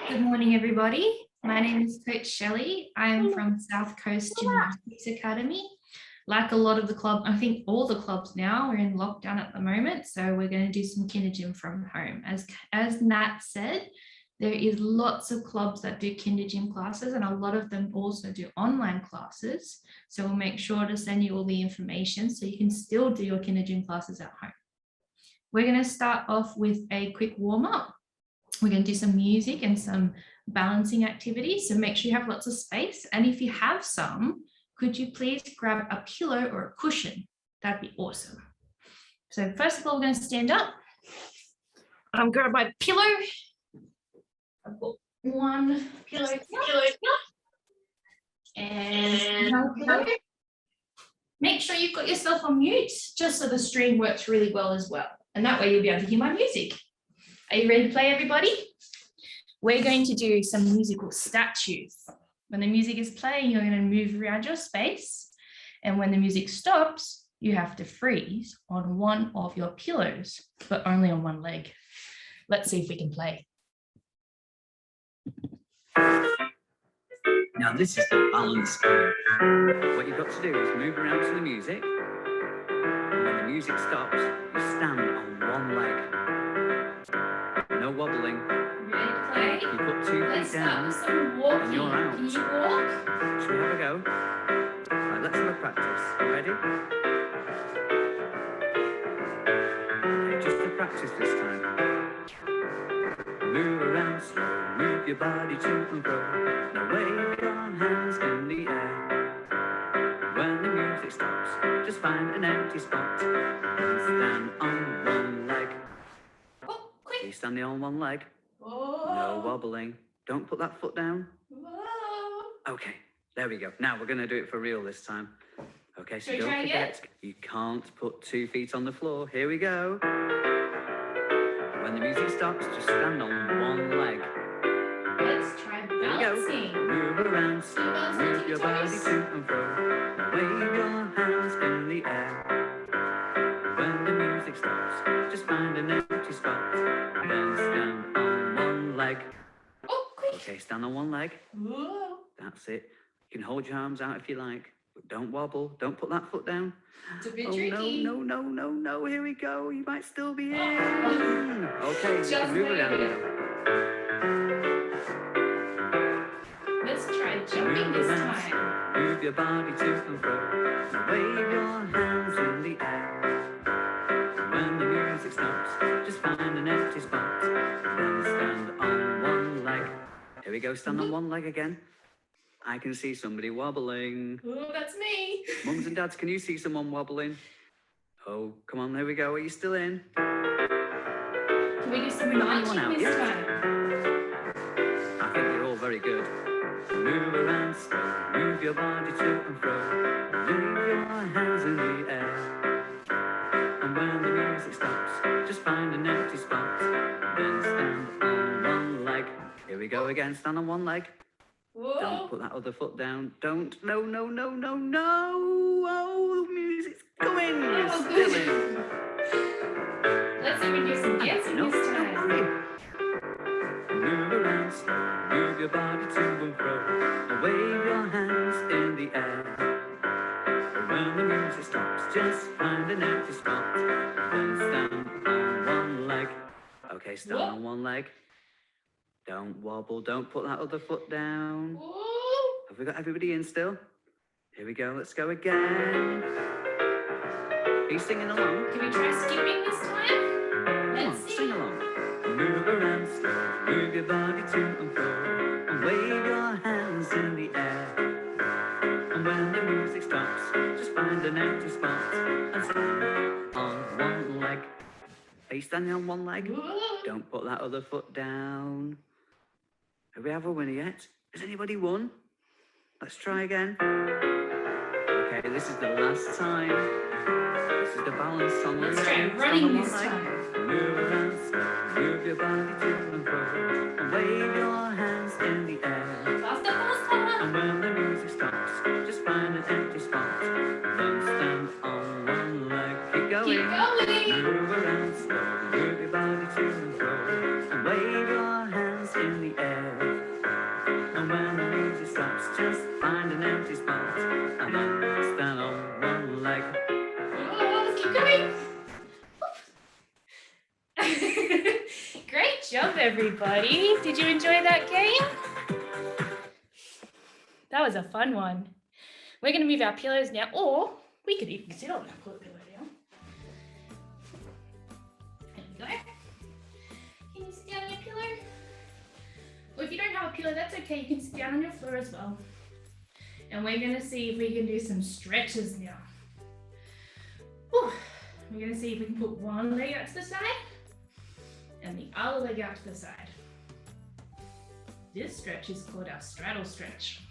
Good morning, everybody. My name is Coach Shelley. I am from South Coast Gymnastics Academy. Like a lot of the club, I think all the clubs now are in lockdown at the moment, so we're going to do some KinderGym from home. As Nat said, there is lots of clubs that do KinderGym classes, and a lot of them also do online classes. So we'll make sure to send you all the information so you can still do your KinderGym classes at home. We're going to start off with a quick warm-up. We're going to do some music and some balancing activities, so make sure you have lots of space. And if you have some, could you please grab a pillow or a cushion? That'd be awesome. So first of all, we're going to stand up. Grab my pillow. I've got one pillow. And another pillow. Make sure you've got yourself on mute, just so the stream works really well as well. And that way you'll be able to hear my music. Are you ready to play, everybody? We're going to do some musical statues. When the music is playing, you're going to move around your space. And when the music stops, you have to freeze on one of your pillows, but only on one leg. Let's see if we can play. Now this is the balance game. What you've got to do is move around to the music. And when the music stops, you stand on one leg. No wobbling. Ready to play? You put 2 feet down some walking. and you're out. Can you walk? Should we have a go? Right, let's have a practice. You ready? Okay, just to practice this time. Move around slow, move your body to and fro. Now wave your hands in the air. When the music stops, just find an empty spot and stand on one leg. Oh, quick. You standing on one leg? Oh. No wobbling. Don't put that foot down. Whoa. Okay, there we go. Now we're going to do it for real this time. Okay, so Shall we don't try forget, you can't put 2 feet on the floor. Here we go. When the music stops, just stand on one leg. Let's try balancing. Move around, slow, move your body to and fro. Now wave your hands in the air. When the music stops, just find an empty spot. Then stand on one leg. Oh, quick. Okay, stand on one leg. Whoa. That's it. You can hold your arms out if you like, but don't wobble. Don't put that foot down. It's a bit Oh, tricky. no. Here we go. You might still be in. Okay, you can move around now. Let's try jumping this time. Move your body to and fro. Now wave your hands in the air. When the music stops, just find an empty spot. Then stand on one leg. Here we go, stand on one leg again. I can see somebody wobbling. Oh, that's me. Mums and dads, can you see someone wobbling? Oh, come on, there we go. Are you still in? Can we do some Anyone out marching this yet? time? I think you're all very good. Move around slow, move your body to and fro. Leave your hands in the air. And when the music stops, just find an empty spot. Then stand on one leg. Here we go again, stand on one leg. Whoa. Don't put that other foot down. Don't. No. Oh, the music's coming. You're Oh, still good. in. Let's see if we do some dancing No, this don't time. worry. Move around slow, move your body to and fro. And wave your hands in the air. But when the music stops, just find an empty spot. Then stand on one leg. Okay, stand Whoa. on one leg. Don't wobble, don't put that other foot down. Whoa. Have we got everybody in still? Here we go, let's go again. Are you singing along? Can we try skipping this time? Come Let's on, see. sing along. Move around slow, move your body to and fro. And wave your hands in the air. And when the music stops, just find an empty spot and stand on one leg. Are you standing on one leg? Whoa. Don't put that other foot down. Have we have a winner yet? Has anybody won? Let's try again. Okay, this is the last time. This is the balance song. Let's try running this time. Move around slow, move your body to and fro. And wave your hands in the air. Faster. And when the music stops, just find an empty spot. Then stand on one leg. Keep going. Keep going. Move around slow, move your body to and fro. And wave your hands in the air. And when the music stops, just find an empty spot and then stand on one leg. Oh, let's keep going. Great job, everybody. Did you enjoy that game? That was a fun one. We're going to move our pillows now, or we could even sit on that pillow down. There we go. Can you sit down on your pillow? Or if you don't have a pillow, that's okay. You can sit down on your floor as well. And we're going to see if we can do some stretches now. Whew. We're going to see if we can put one leg out to the side and the other leg out to the side. This stretch is called our straddle stretch.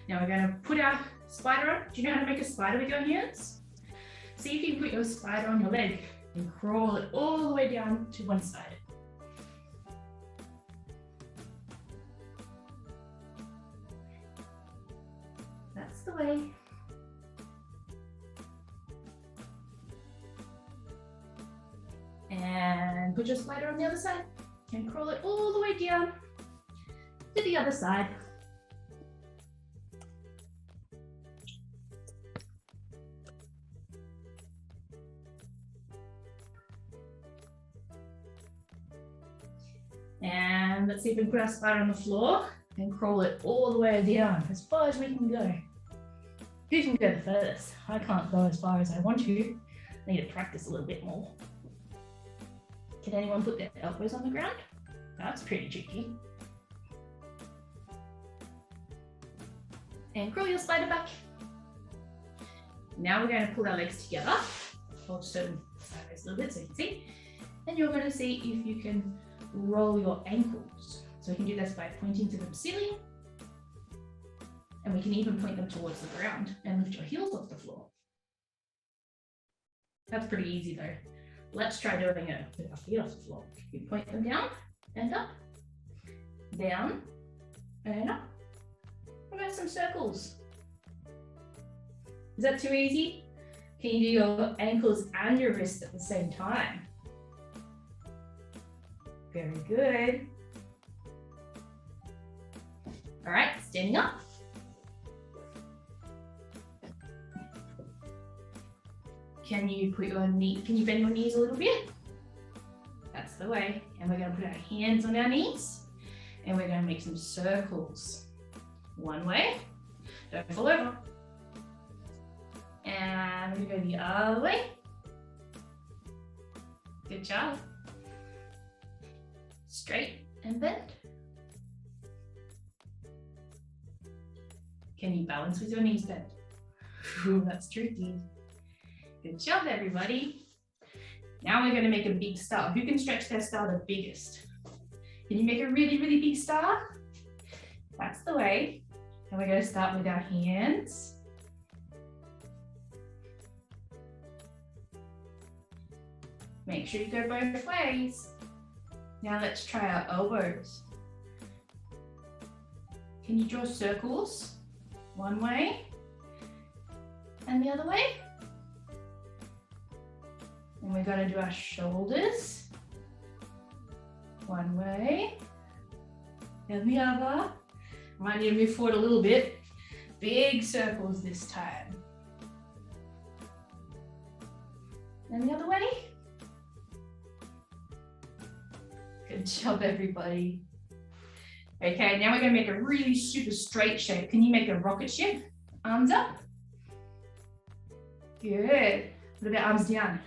Now we're going to put our spider on. Do you know how to make a spider with your hands? See if you can put your spider on your leg and crawl it all the way down to one side. That's the way. And put your spider on the other side and crawl it all the way down to the other side. And let's see if we can put our spider on the floor and crawl it all the way down as far as we can go. Who can go the furthest? I can't go as far as I want to. I need to practice a little bit more. Can anyone put their elbows on the ground? That's pretty tricky. And crawl your spider back. Now we're going to pull our legs together. Hold them sideways a little bit so you can see. And you're going to see if you can roll your ankles. So we can do this by pointing to the ceiling. And we can even point them towards the ground and lift your heels off the floor. That's pretty easy though. Let's try doing it with our feet off the floor. You point them down and up, down and up. What about some circles? Is that too easy? Can you do your ankles and your wrists at the same time? Very good. All right, standing up. Can you put your knee, can you bend your knees a little bit? That's the way. And we're going to put our hands on our knees and we're going to make some circles. One way, don't fall over. And we're going to go the other way. Good job. Straight and bend. Can you balance with your knees bent? Ooh, that's tricky. Good job, everybody. Now we're going to make a big star. Who can stretch their star the biggest? Can you make a really, really big star? That's the way. And we're going to start with our hands. Make sure you go both ways. Now let's try our elbows. Can you draw circles? One way and the other way. And we're going to do our shoulders. One way and the other. Might need to move forward a little bit. Big circles this time. And the other way. Good job, everybody. Okay, now we're going to make a really super straight shape. Can you make a rocket ship? Arms up. Good. What about arms down?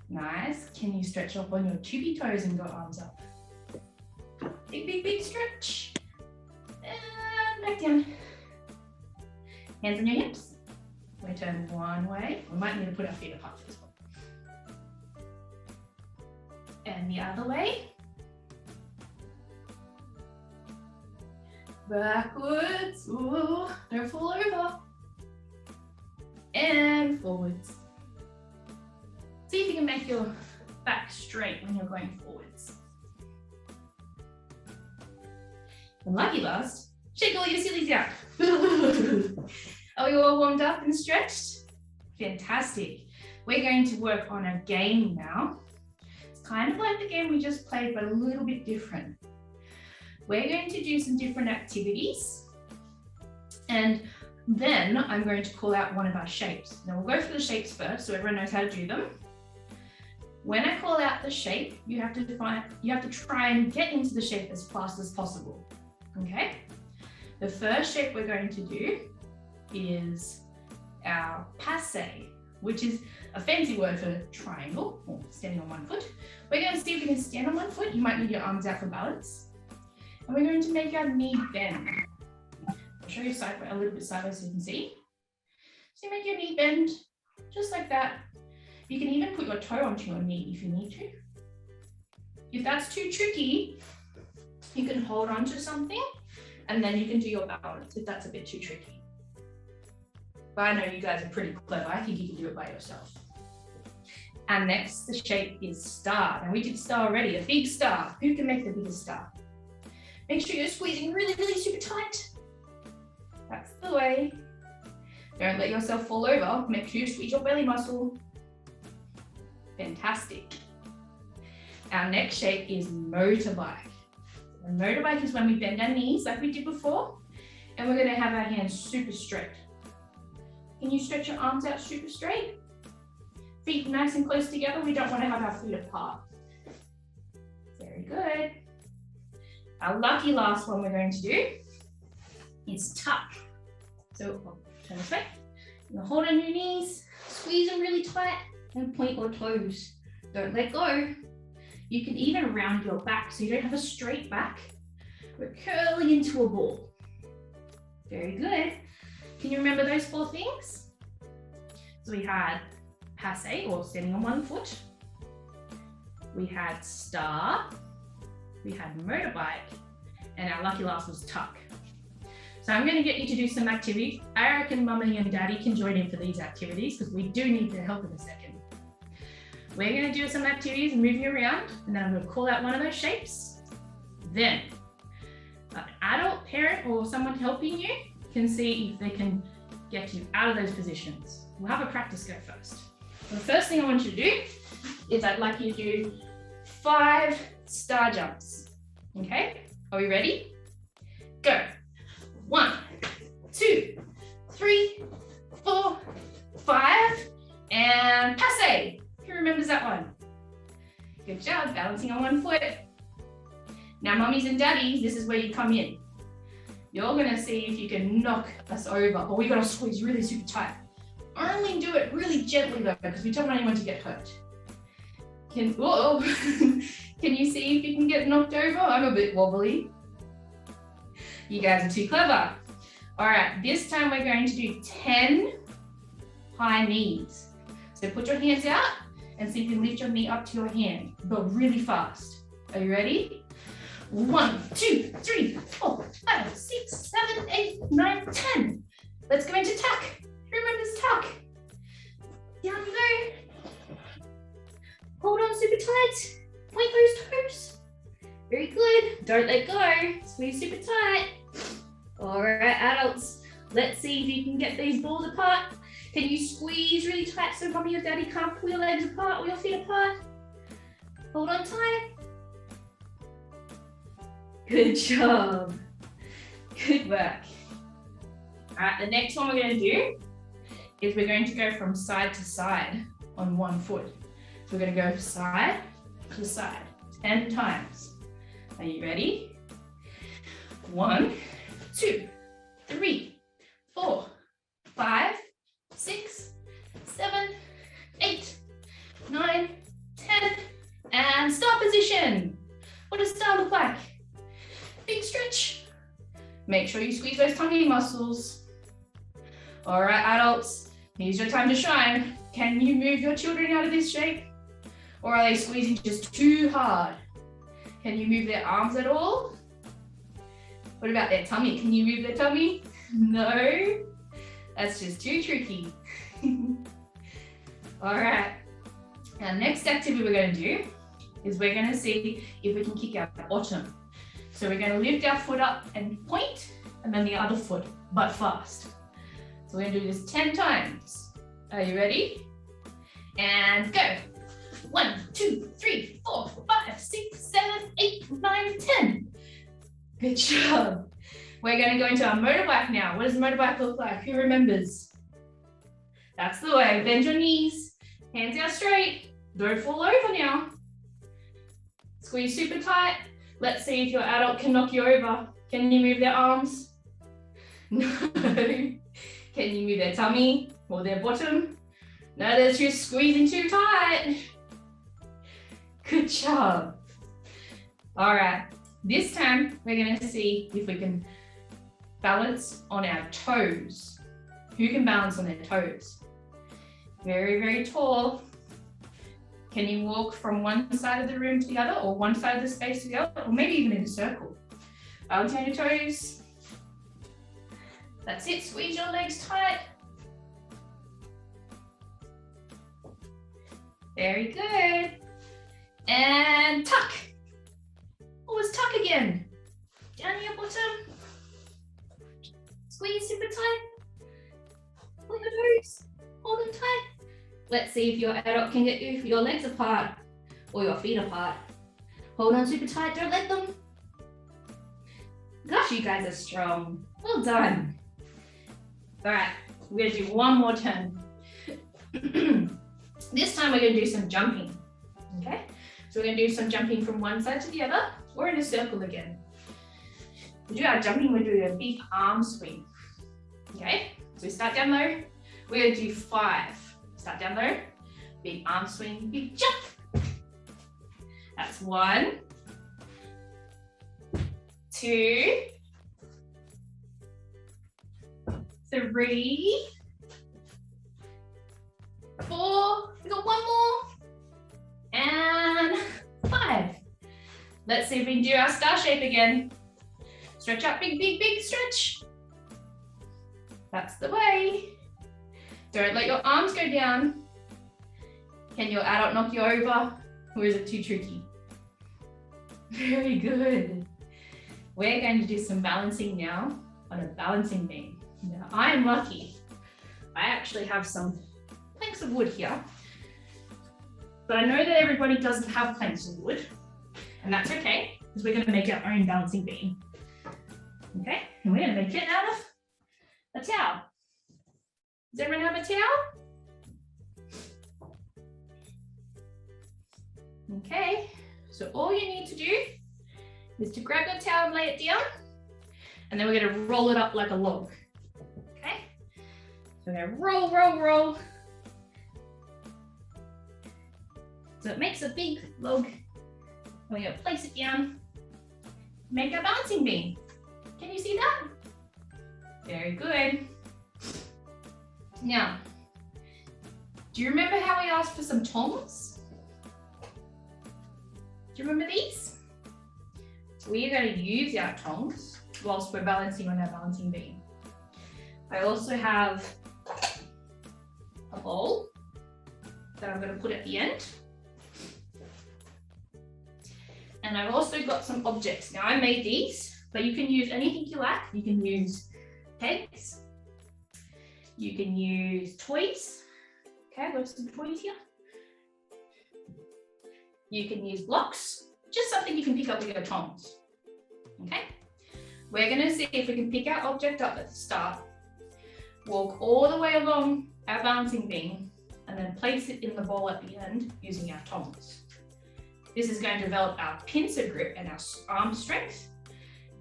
Nice. Can you stretch up on your tippy toes and go arms up? Big, big, big stretch. And back down. Hands on your hips. We turn one way. We might need to put our feet apart for this one. And the other way. Backwards. Ooh, don't fall over. And forwards. See if you can make your back straight when you're going forwards. And lucky last, shake all your sillies out. Are you all warmed up and stretched? Fantastic. We're going to work on a game now. It's kind of like the game we just played, but a little bit different. We're going to do some different activities, and then I'm going to call out one of our shapes. Now we'll go through the shapes first so everyone knows how to do them. When I call out the shape, you have to try and get into the shape as fast as possible, okay? The first shape we're going to do is our passe, which is a fancy word for triangle or standing on one foot. We're going to see if we can stand on one foot. You might need your arms out for balance. And we're going to make our knee bend. I'll show you a little bit sideways so you can see. So you make your knee bend just like that. You can even put your toe onto your knee if you need to. If that's too tricky, you can hold on to something and then you can do your balance if that's a bit too tricky. But I know you guys are pretty clever. I think you can do it by yourself. And next, the shape is star. Now we did star already, a big star. Who can make the biggest star? Make sure you're squeezing really, really super tight. That's the way. Don't let yourself fall over. Make sure you squeeze your belly muscle. Fantastic. Our next shape is motorbike. A motorbike is when we bend our knees like we did before, and we're going to have our hands super straight. Can you stretch your arms out super straight? Feet nice and close together. We don't want to have our feet apart. Very good. Our lucky last one we're going to do is tuck. So turn this way. You're gonna hold on your knees, squeeze them really tight, and point your toes. Don't let go. You can even round your back so you don't have a straight back. We're curling into a ball. Very good. Can you remember those 4 things? So we had passe, or standing on one foot. We had star. We had motorbike. And our lucky last was tuck. So I'm going to get you to do some activities. I reckon Mummy and Daddy can join in for these activities because we do need their help in a second. We're going to do some activities and move you around, and then I'm going to call out one of those shapes. Then an adult parent or someone helping you can see if they can get you out of those positions. We'll have a practice go first. So the first thing I want you to do is I'd like you to do 5 star jumps. Okay, are we ready? Go. 1, 2, 3, 4, 5, and passe. Who remembers that one? Good job, balancing on one foot. Now, mummies and daddies, this is where you come in. You're gonna see if you can knock us over, but we gotta squeeze really super tight. Only do it really gently though, because we don't want anyone to get hurt. Can you see if you can get knocked over? I'm a bit wobbly. You guys are too clever. All right, this time we're going to do 10 high knees. So put your hands out and see if you can lift your knee up to your hand, but really fast. Are you ready? 1, 2, 3, 4, 5, 6, 7, 8, 9, 10. Let's go into tuck. Who remembers tuck? Down you go. Hold on super tight. Point those toes. Very good. Don't let go. Squeeze super tight. All right, adults. Let's see if you can get these balls apart. Can you squeeze really tight so mommy or daddy can't pull your legs apart or your feet apart? Hold on tight. Good job. Good work. All right, the next one we're going to do is we're going to go from side to side on one foot. So we're going to go side to side 10 times. Are you ready? 1, 2, 3, 4, 5, 6, 7, 8, 9, 10, and start position. What does star look like? Big stretch. Make sure you squeeze those tummy muscles. All right, adults, here's your time to shine. Can you move your children out of this shape? Or are they squeezing just too hard? Can you move their arms at all? What about their tummy? Can you move their tummy? No, that's just too tricky. All right, our next activity we're going to do is we're going to see if we can kick our bottom. So we're going to lift our foot up and point, and then the other foot, but fast. So we're going to do this 10 times. Are you ready? And go. 1, 2, 3, 4, Good job. We're going to go into our motorbike now. What does a motorbike look like? Who remembers? That's the way. Bend your knees, hands out straight. Don't fall over now. Squeeze super tight. Let's see if your adult can knock you over. Can you move their arms? No. Can you move their tummy or their bottom? No, that's just squeezing too tight. Good job. All right, this time we're going to see if we can balance on our toes. Who can balance on their toes? Very, very tall. Can you walk from one side of the room to the other, or one side of the space to the other, or maybe even in a circle? Balance on your toes. That's it, squeeze your legs tight. Very good. And tuck. What was tuck again? Down your bottom. Squeeze super tight. Pull your toes. Hold them tight. Let's see if your adult can get your legs apart or your feet apart. Hold on super tight, don't let them. Gosh, you guys are strong. Well done. All right, we're gonna do one more turn. This time we're gonna do some jumping, okay? So we're gonna do some jumping from one side to the other, or in a circle again. To do our jumping, we're doing a big arm swing, okay? So we start down low, we're gonna do 5. Start down low, big arm swing, big jump. That's 1, 2, 3, 4, we got 1 more, and 5. Let's see if we can do our star shape again. Stretch out, big, big, big stretch. That's the way. Don't let your arms go down. Can your adult knock you over, or is it too tricky? Very good. We're going to do some balancing now on a balancing beam. Now, I am lucky. I actually have some planks of wood here, but I know that everybody doesn't have planks of wood, and that's okay, because we're going to make our own balancing beam. Okay, and we're going to make it out of a towel. Does everyone have a towel? Okay, so all you need to do is to grab your towel and lay it down, and then we're going to roll it up like a log. Okay, so we're going to roll, roll, roll. So it makes a big log. We're going to place it down, make our balancing beam. Can you see that? Very good. Now, do you remember how we asked for some tongs? Do you remember these? We are going to use our tongs whilst we're balancing on our balancing beam. I also have a bowl that I'm going to put at the end. And I've also got some objects. Now I made these, but you can use anything you like. You can use heads. You can use toys. Okay, I've got some toys here. You can use blocks. Just something you can pick up with your tongs. Okay, we're going to see if we can pick our object up at the start, walk all the way along our balancing beam, and then place it in the bowl at the end using our tongs. This is going to develop our pincer grip and our arm strength,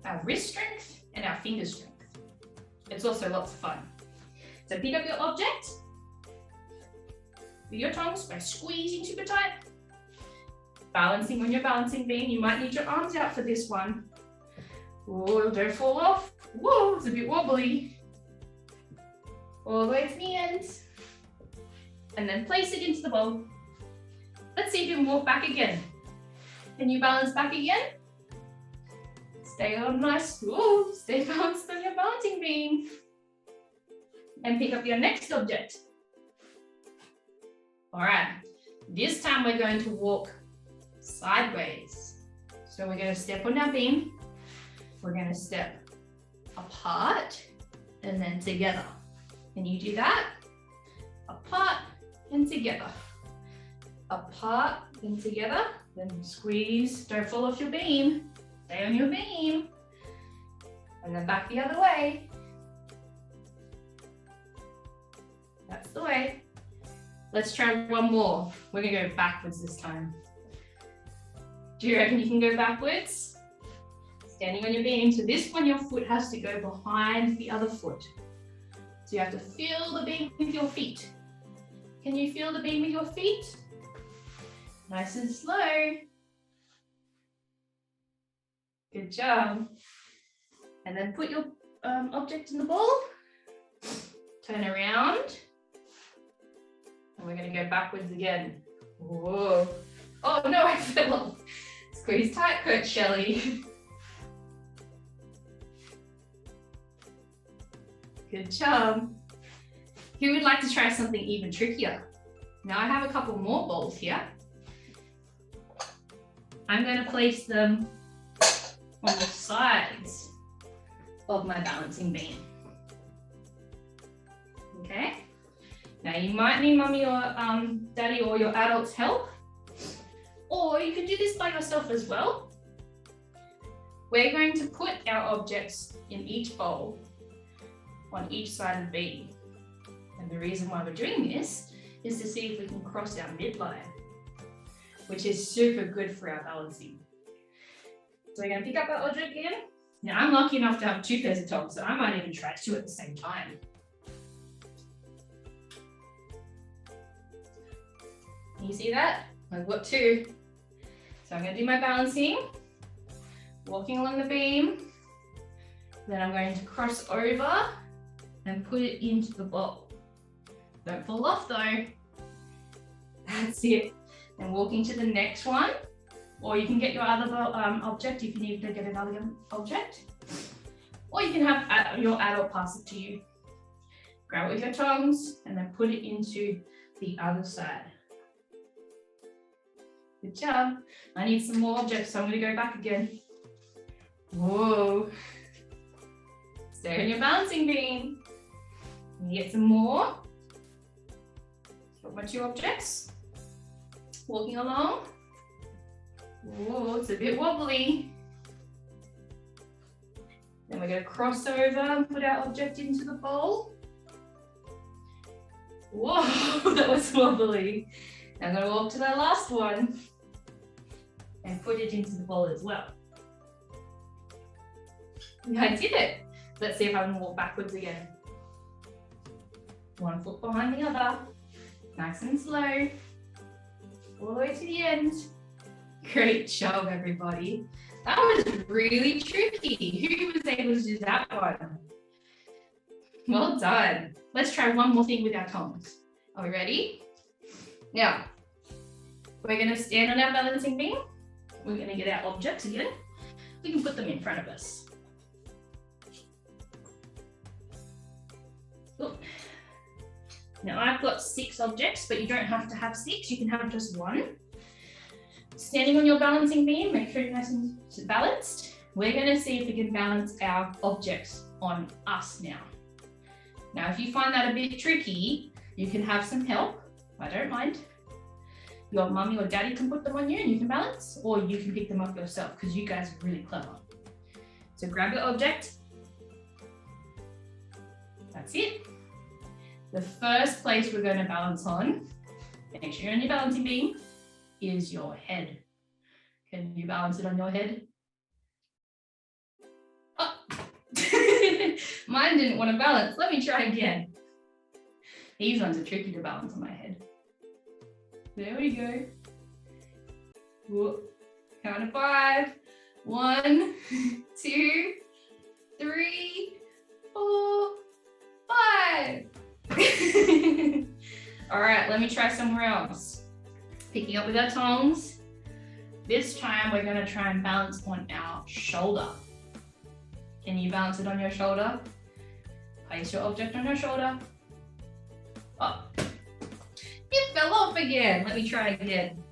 our wrist strength, and our finger strength. It's also lots of fun. So pick up your object with your tongs by squeezing super tight. Balancing on your balancing beam. You might need your arms out for this one. Oh, don't fall off. Whoa, it's a bit wobbly. All the way to the end. And then place it into the bowl. Let's see if you can walk back again. Can you balance back again? Stay on nice. Whoa, stay balanced on your balancing beam. And pick up your next object. All right, this time we're going to walk sideways. So we're going to step on our beam. We're going to step apart and then together. Can you do that? Apart and together. Apart and together. Then squeeze. Don't fall off your beam. Stay on your beam. And then back the other way. That's the way. Let's try one more. We're gonna go backwards this time. Do you reckon you can go backwards? Standing on your beam. So this one, your foot has to go behind the other foot. So you have to feel the beam with your feet. Can you feel the beam with your feet? Nice and slow. Good job. And then put your object in the ball. Turn around. And we're going to go backwards again. Whoa. Oh no, I fell off. Squeeze tight, Coach Shelley. Good job. Who would like to try something even trickier? Now I have a couple more balls here. I'm going to place them on the sides of my balancing beam. Okay. Now you might need mummy or daddy or your adult's help, or you can do this by yourself as well. We're going to put our objects in each bowl on each side of the beam. And the reason why we're doing this is to see if we can cross our midline, which is super good for our balancing. So we're going to pick up our object again. Now I'm lucky enough to have 2 pairs of tongs, so I might even try 2 at the same time. Can you see that? I've got 2. So I'm going to do my balancing, walking along the beam. Then I'm going to cross over and put it into the bowl. Don't fall off though. That's it. And walking to the next one, or you can get your other object if you need to get another object, or you can have your adult pass it to you. Grab it with your tongs and then put it into the other side. Good job. I need some more objects, so I'm going to go back again. Whoa. Stay on your balancing beam. You get some more. Got my 2 objects. Walking along. Whoa, it's a bit wobbly. Then we're going to cross over and put our object into the bowl. Whoa, that was wobbly. I'm going to walk to that last one and put it into the bowl as well. I did it. Let's see if I can walk backwards again. 1 foot behind the other. Nice and slow. All the way to the end. Great job, everybody. That was really tricky. Who was able to do that one? Well done. Let's try one more thing with our tongs. Are we ready? Now, we're going to stand on our balancing beam. We're going to get our objects again. We can put them in front of us. Oop. Now I've got 6 objects, but you don't have to have 6. You can have just 1. Standing on your balancing beam, make sure you're nice and balanced. We're going to see if we can balance our objects on us now. Now, if you find that a bit tricky, you can have some help. I don't mind. Your mummy or daddy can put them on you and you can balance, or you can pick them up yourself because you guys are really clever. So grab your object. That's it. The first place we're going to balance on, make sure you're on your balancing beam, is your head. Can you balance it on your head? Oh, mine didn't want to balance. Let me try again. These ones are tricky to balance on my head. There we go. Whoop. Count to 5. 1, 2, 3, 4, 5. All right, let me try somewhere else. Picking up with our tongs. This time we're going to try and balance on our shoulder. Can you balance it on your shoulder? Place your object on your shoulder. Oh, it fell off again. Let me try again.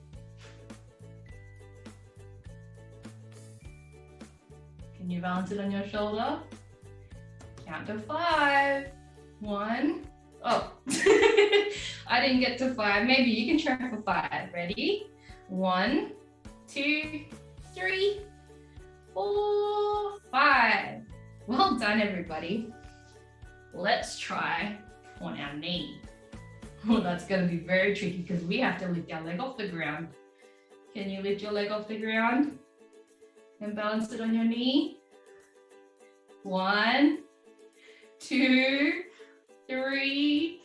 Can you balance it on your shoulder? Count to 5. 1. Oh, I didn't get to 5. Maybe you can try for 5. Ready? 1, 2, 3, 4, 5. Well done, everybody. Let's try on our knee. Oh, that's going to be very tricky because we have to lift our leg off the ground. Can you lift your leg off the ground and balance it on your knee? 1, 2, 3,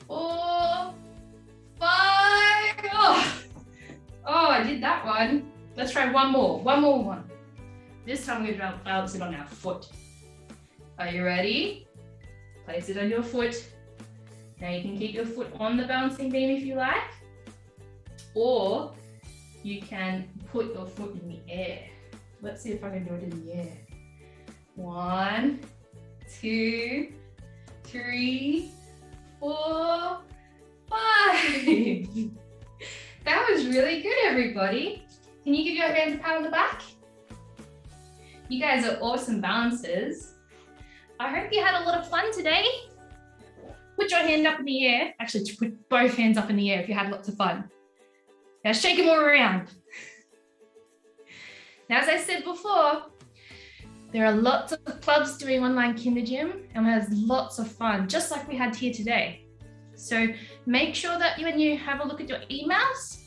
4, 5. Oh, I did that one. Let's try one more. This time we're going to balance it on our foot. Are you ready? Place it on your foot. Now you can keep your foot on the balancing beam if you like, or you can put your foot in the air. Let's see if I can do it in the air. 1, 2, 3, 4, 5. That was really good, everybody. Can you give your hands a pat on the back? You guys are awesome balancers. I hope you had a lot of fun today. Put your hand up in the air. Actually, put both hands up in the air if you had lots of fun. Now shake them all around. Now, as I said before, there are lots of clubs doing online KinderGym, and there's lots of fun, just like we had here today. So make sure that when you have a look at your emails,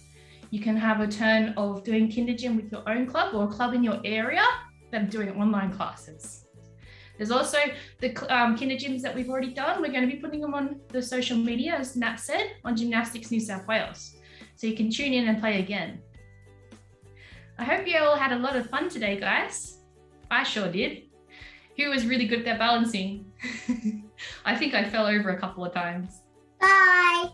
you can have a turn of doing KinderGym with your own club or a club in your area that are doing online classes. There's also the KinderGyms that we've already done. We're going to be putting them on the social media, as Nat said, on Gymnastics New South Wales. So you can tune in and play again. I hope you all had a lot of fun today, guys. I sure did. Who was really good at their balancing? I think I fell over a couple of times. Bye.